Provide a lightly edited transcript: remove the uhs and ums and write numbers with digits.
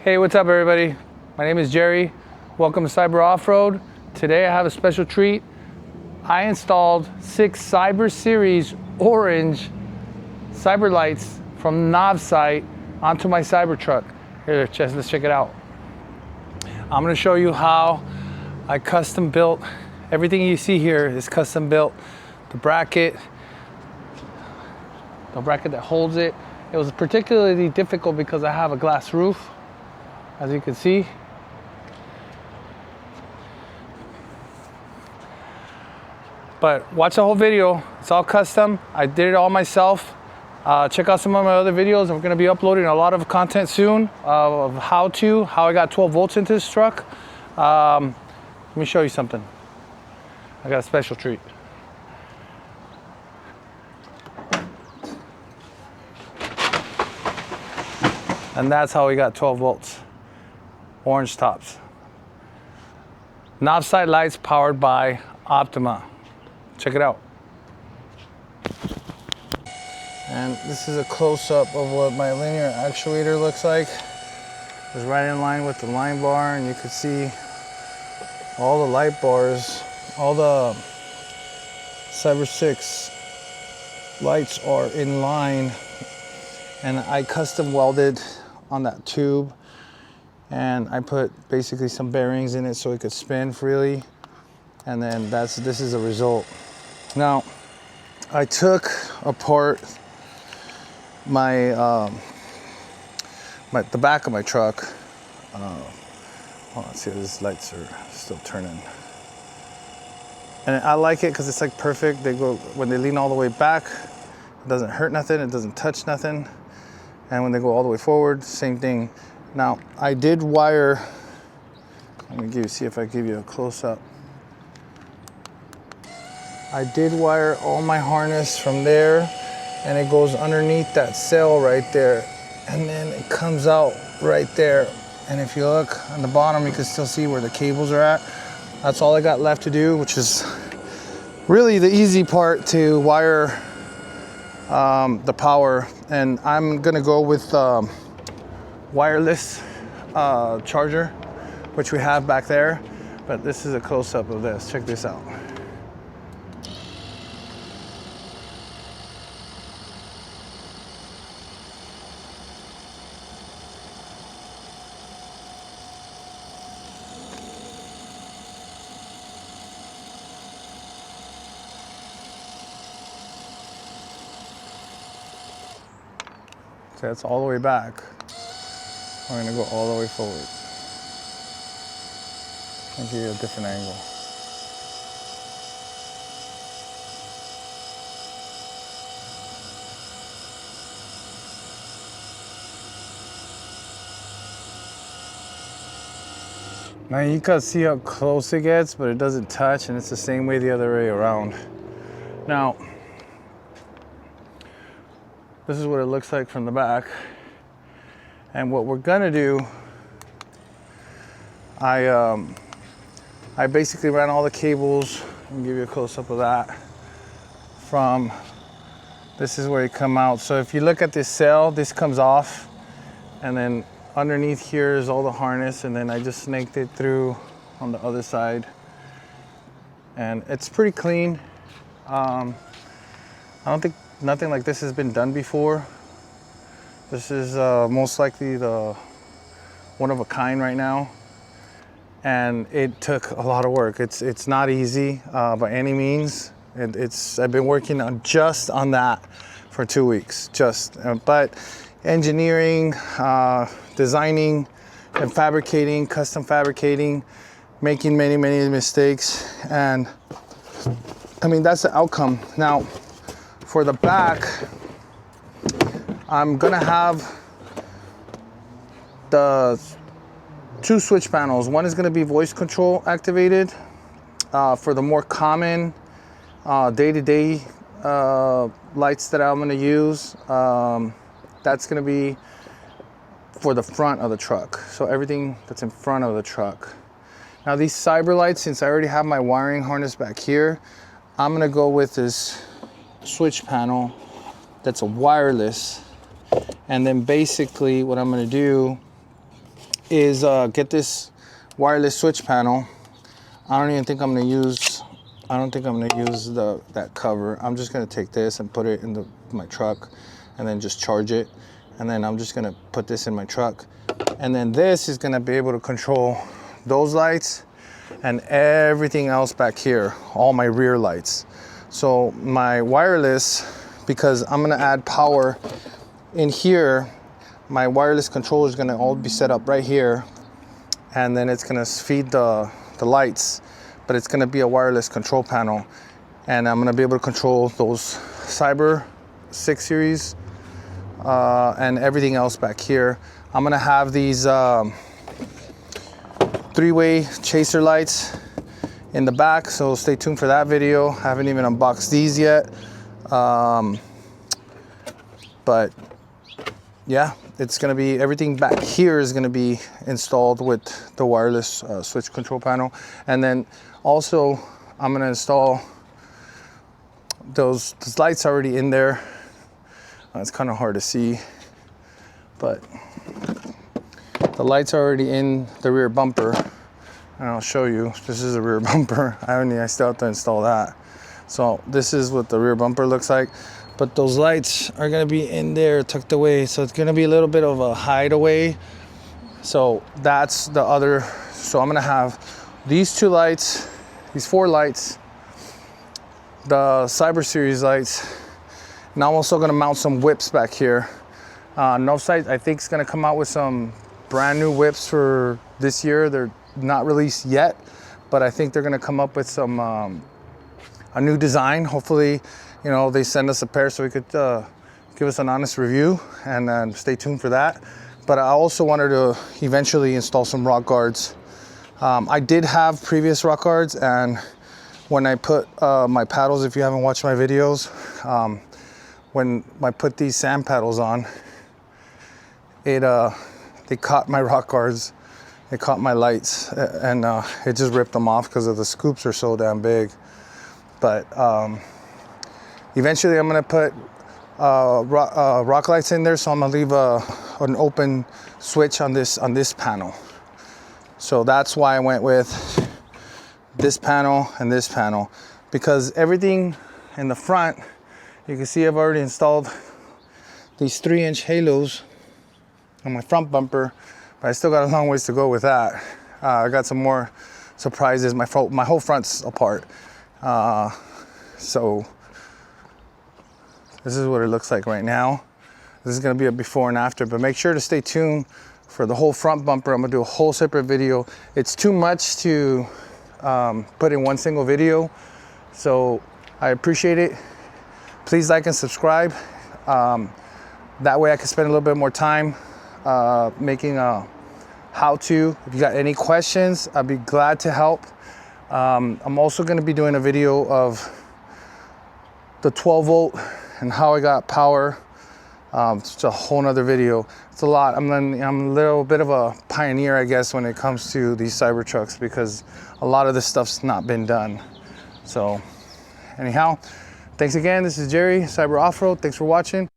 Hey, what's up everybody? My name is Jerry. Welcome to Cyber Off-Road. Today I have a special treat. I installed 6 Cyber Series orange Cyber lights from Novsight onto my Cybertruck. Here, let's check it out. I'm gonna show you how I custom built. Everything you see here is custom built. The bracket that holds it. It was particularly difficult because I have a glass roof, as you can see. But watch the whole video. It's all custom. I did it all myself. Check out some of my other videos. I'm gonna be uploading a lot of content soon of how I got 12 volts into this truck. Let me show you something. I got a special treat. And that's how we got 12 volts. Orange tops. Novsight lights powered by Optima. Check it out. And this is a close-up of what my linear actuator looks like. It's right in line with the line bar, and you can see all the light bars, all the Cyber 6 lights are in line. And I custom welded on that tube, and I put basically some bearings in it so it could spin freely. And then this is the result. Now, I took apart the back of my truck. Let's see, these lights are still turning. And I like it because it's like perfect. They go, when they lean all the way back, it doesn't hurt nothing, it doesn't touch nothing. And when they go all the way forward, same thing. Now, I did wire, see if I give you a close-up. I did wire all my harness from there, and it goes underneath that cell right there. And then it comes out right there. And if you look on the bottom, you can still see where the cables are at. That's all I got left to do, which is really the easy part, to wire the power. And I'm gonna go with wireless charger, which we have back there. But this is a close-up of this. Check this out. So that's all the way back. We're gonna go all the way forward. I'll give you a different angle. Now you can see how close it gets, but it doesn't touch, and it's the same way the other way around. Now, this is what it looks like from the back. And what we're gonna do, I basically ran all the cables. I'll give you a close-up of that. This is where it come out. So if you look at this cell, this comes off, and then underneath here is all the harness, and then I just snaked it through on the other side. And it's pretty clean. I don't think nothing like this has been done before. This is most likely the one of a kind right now. And it took a lot of work. It's not easy by any means. I've been working on just on that for 2 weeks, but engineering, designing and fabricating, custom fabricating, making many mistakes. And I mean, that's the outcome. Now, for the back, I'm gonna have the 2 switch panels. One is gonna be voice control activated for the more common day-to-day lights that I'm gonna use. That's gonna be for the front of the truck. So everything that's in front of the truck. Now these Cyber lights, since I already have my wiring harness back here, I'm gonna go with this switch panel that's a wireless. And then basically what I'm gonna do is get this wireless switch panel. I don't think I'm gonna use that cover. I'm just gonna take this and put it in my truck and then just charge it. And then I'm just gonna put this in my truck. And then this is gonna be able to control those lights and everything else back here, all my rear lights. So my wireless, because I'm gonna add power in here, my wireless controller is gonna all be set up right here, and then it's gonna feed the lights, but it's gonna be a wireless control panel. And I'm gonna be able to control those Cyber 6 series and everything else back here. I'm gonna have these three-way chaser lights in the back, so stay tuned for that video. I haven't even unboxed these yet, but yeah, it's gonna be, everything back here is gonna be installed with the wireless switch control panel. And then also I'm gonna install those lights already in there. It's kind of hard to see, but the lights are already in the rear bumper, and I'll show you. This is a rear bumper. I still have to install that. So this is what the rear bumper looks like, but those lights are gonna be in there tucked away, so it's gonna be a little bit of a hideaway. So that's the other. So I'm gonna have these two lights, these 4 lights, the Cyber series lights, and I'm also gonna mount some whips back here. Novsight, I think, is gonna come out with some brand new whips for this year. They're not released yet, but I think they're gonna come up with some a new design. Hopefully, you know, they send us a pair so we could give us an honest review, and stay tuned for that. But I also wanted to eventually install some rock guards. I did have previous rock guards, and when I put my paddles, if you haven't watched my videos, when I put these sand paddles on, they caught my rock guards, it caught my lights, and it just ripped them off because of the scoops are so damn big. But eventually I'm gonna put rock lights in there, so I'm gonna leave an open switch on this panel. So that's why I went with this panel and this panel, because everything in the front, you can see I've already installed these 3-inch halos on my front bumper, but I still got a long ways to go with that. I got some more surprises. My whole front's apart. So this is what it looks like right now. This is gonna be a before and after, but make sure to stay tuned for the whole front bumper. I'm gonna do a whole separate video. It's too much to put in one single video, so I appreciate it. Please like and subscribe. That way I can spend a little bit more time making a how-to. If you got any questions, I'd be glad to help. I'm also going to be doing a video of the 12 volt and how I got power. It's a whole nother video. It's a lot. I'm a little bit of a pioneer, I guess, when it comes to these Cybertrucks, because a lot of this stuff's not been done. So anyhow, thanks again. This is Jerry, Cyber Offroad. Thanks for watching.